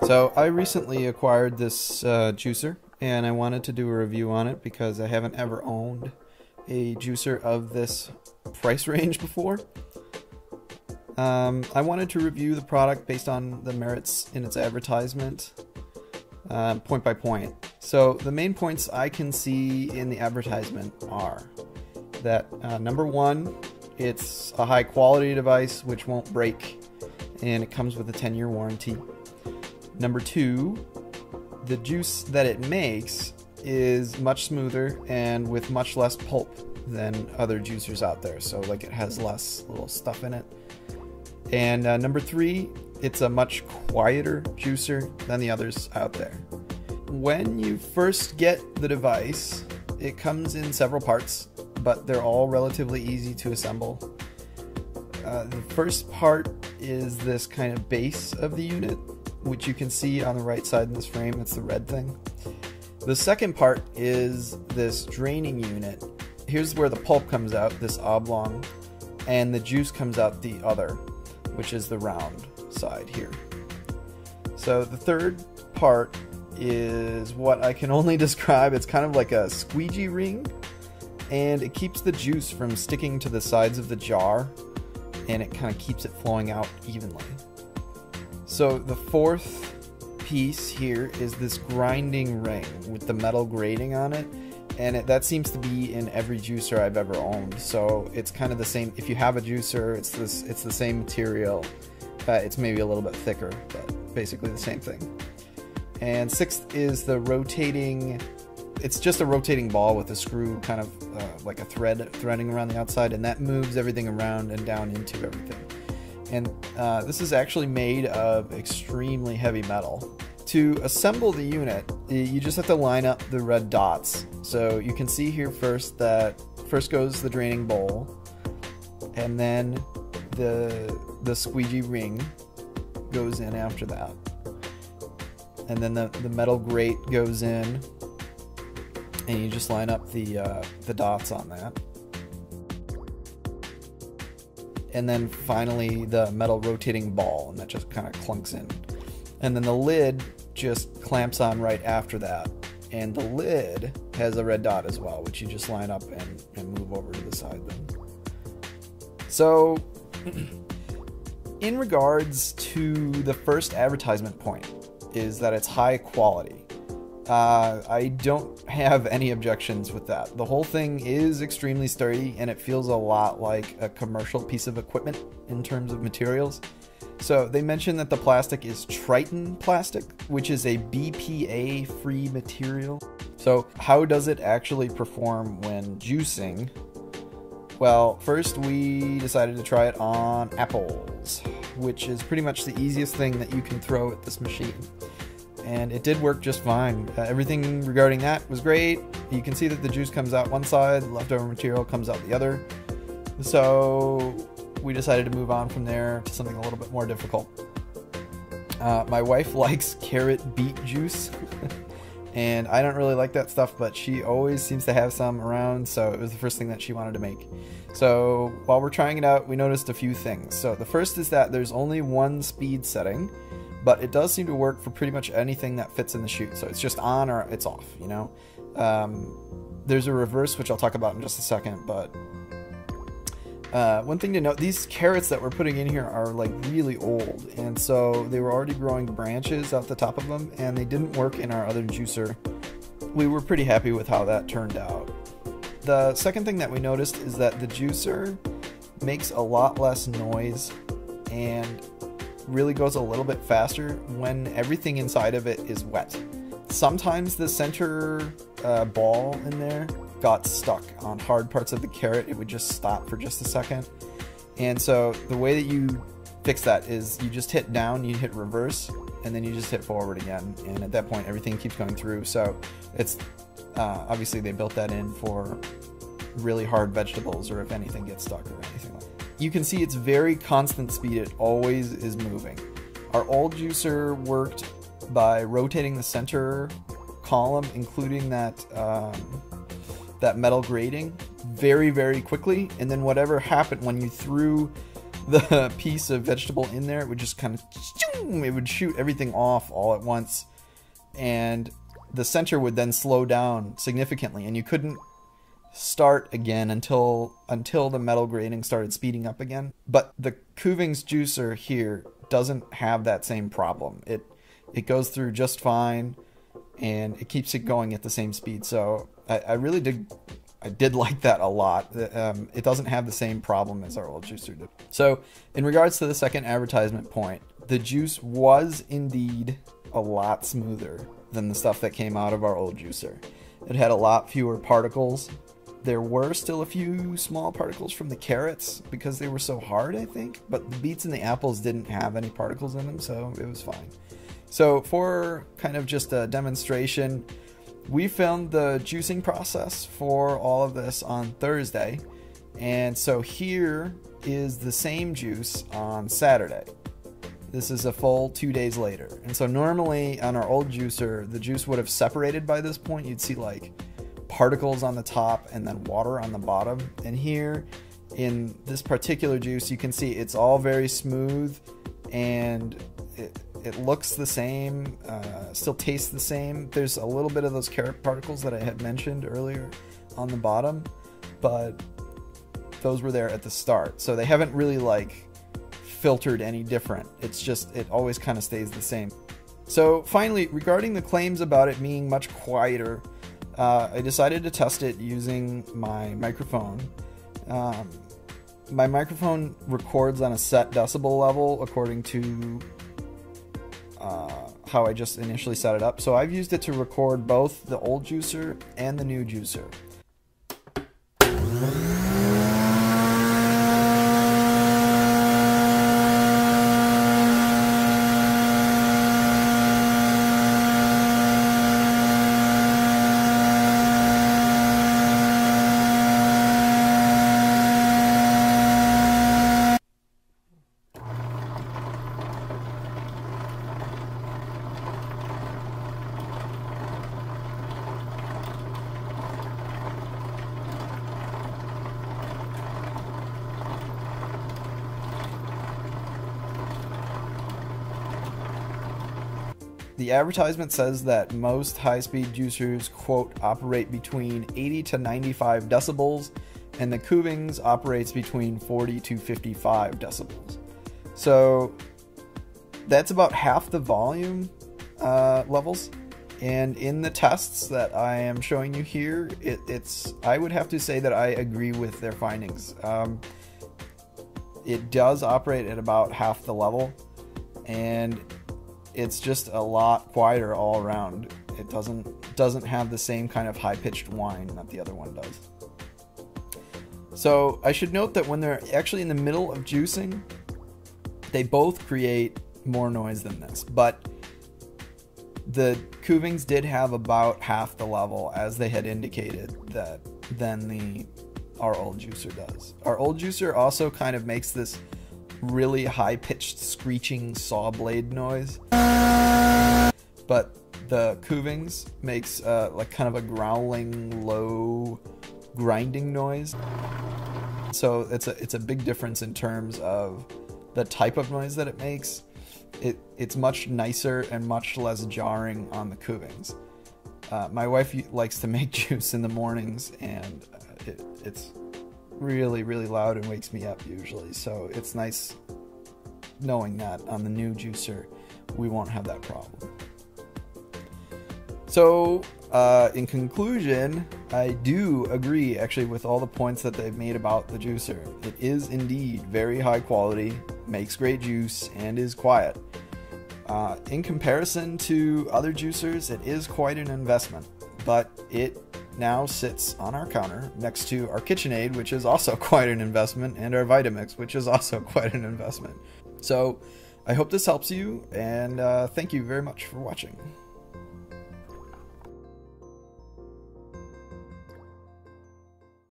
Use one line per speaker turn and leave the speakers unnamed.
So I recently acquired this juicer, and I wanted to do a review on it because I haven't ever owned a juicer of this price range before. I wanted to review the product based on the merits in its advertisement, point by point. So the main points I can see in the advertisement are that number one, it's a high quality device which won't break, and it comes with a 10-year warranty. Number two, the juice that it makes is much smoother and with much less pulp than other juicers out there. So like it has less little stuff in it. And number three, it's a much quieter juicer than the others out there. When you first get the device, it comes in several parts, but they're all relatively easy to assemble. The first part is this kind of base of the unit, which you can see on the right side in this frame. It's the red thing. The second part is this draining unit. Here's where the pulp comes out, this oblong, and the juice comes out the other, which is the round side here. So the third part is what I can only describe. It's kind of like a squeegee ring, and it keeps the juice from sticking to the sides of the jar, and it kind of keeps it flowing out evenly. So the fourth piece here is this grinding ring with the metal grating on it, and that seems to be in every juicer I've ever owned. So it's kind of the same. If you have a juicer, it's the same material. It's maybe a little bit thicker, but basically the same thing. And sixth is the rotating. It's just a rotating ball with a screw, kind of like a threading around the outside, and that moves everything around and down into everything. And this is actually made of extremely heavy metal. To assemble the unit, you just have to line up the red dots. So you can see here first that first goes the draining bowl, and then the squeegee ring goes in after that. And then the metal grate goes in, and you just line up the dots on that. And then finally the metal rotating ball, and that just kind of clunks in. And then the lid just clamps on right after that. And the lid has a red dot as well, which you just line up and move over to the side then. So in regards to the first advertisement point, is that it's high quality. I don't have any objections with that. The whole thing is extremely sturdy, and it feels a lot like a commercial piece of equipment in terms of materials. So they mentioned that the plastic is Triton plastic, which is a BPA-free material. So how does it actually perform when juicing? Well, first we decided to try it on apples, which is pretty much the easiest thing that you can throw at this machine. And it did work just fine. Everything regarding that was great. You can see that the juice comes out one side, leftover material comes out the other. So we decided to move on from there to something a little bit more difficult. My wife likes carrot beet juice, and I don't really like that stuff, but she always seems to have some around, so it was the first thing that she wanted to make. So while we're trying it out, we noticed a few things. So the first is that there's only one speed setting, but it does seem to work for pretty much anything that fits in the chute. So it's just on or it's off, you know. There's a reverse, which I'll talk about in just a second, but one thing to note, these carrots that we're putting in here are like really old, and so they were already growing branches out the top of them, and they didn't work in our other juicer. We were pretty happy with how that turned out. The second thing that we noticed is that the juicer makes a lot less noise and really goes a little bit faster when everything inside of it is wet. Sometimes the center ball in there got stuck on hard parts of the carrot. It would just stop for just a second. And so the way that you fix that is you just hit down, you hit reverse, and then you just hit forward again. And at that point, everything keeps going through. So it's obviously they built that in for really hard vegetables, or if anything gets stuck or anything like that. You can see it's very constant speed. It always is moving. Our old juicer worked by rotating the center column, including that that metal grating, very, very quickly, and then whatever happened when you threw the piece of vegetable in there, it would just kind of, it would shoot everything off all at once, and the center would then slow down significantly, and you couldn't start again until the metal grating started speeding up again. But the Kuvings juicer here doesn't have that same problem. It goes through just fine, and it keeps it going at the same speed. So I really did like that a lot. It doesn't have the same problem as our old juicer did. So in regards to the second advertisement point, the juice was indeed a lot smoother than the stuff that came out of our old juicer. It had a lot fewer particles. There were still a few small particles from the carrots because they were so hard, I think, but the beets and the apples didn't have any particles in them, so it was fine. So for kind of just a demonstration, we filmed the juicing process for all of this on Thursday, and so here is the same juice on Saturday. This is a full 2 days later. And so normally on our old juicer, the juice would have separated by this point. You'd see like particles on the top and then water on the bottom. And here in this particular juice, you can see it's all very smooth, and it looks the same, still tastes the same. There's a little bit of those carrot particles that I had mentioned earlier on the bottom, but those were there at the start. So they haven't really like filtered any different. It's just, it always kind of stays the same. So finally, regarding the claims about it being much quieter, I decided to test it using my microphone. My microphone records on a set decibel level according to how I just initially set it up. So I've used it to record both the old juicer and the new juicer. The advertisement says that most high-speed juicers, quote, operate between 80 to 95 decibels, and the Kuvings operates between 40 to 55 decibels. So that's about half the volume levels. And in the tests that I am showing you here, I would have to say that I agree with their findings. It does operate at about half the level, and it's just a lot quieter all around. It doesn't have the same kind of high-pitched whine that the other one does. So I should note that when they're actually in the middle of juicing, they both create more noise than this, but the Kuvings did have about half the level, as they had indicated, than our old juicer does. Our old juicer also kind of makes this really high-pitched screeching saw blade noise, but the Kuvings makes like kind of a growling, low grinding noise. So it's a big difference in terms of the type of noise that it makes. It's much nicer and much less jarring on the Kuvings. My wife likes to make juice in the mornings, and it's really, really loud and wakes me up usually. So it's nice knowing that on the new juicer we won't have that problem. So in conclusion, I do agree actually with all the points that they've made about the juicer. It is indeed very high quality, makes great juice, and is quiet. In comparison to other juicers, it is quite an investment, but it now sits on our counter next to our KitchenAid, which is also quite an investment, and our Vitamix, which is also quite an investment. So I hope this helps you, and thank you very much for watching.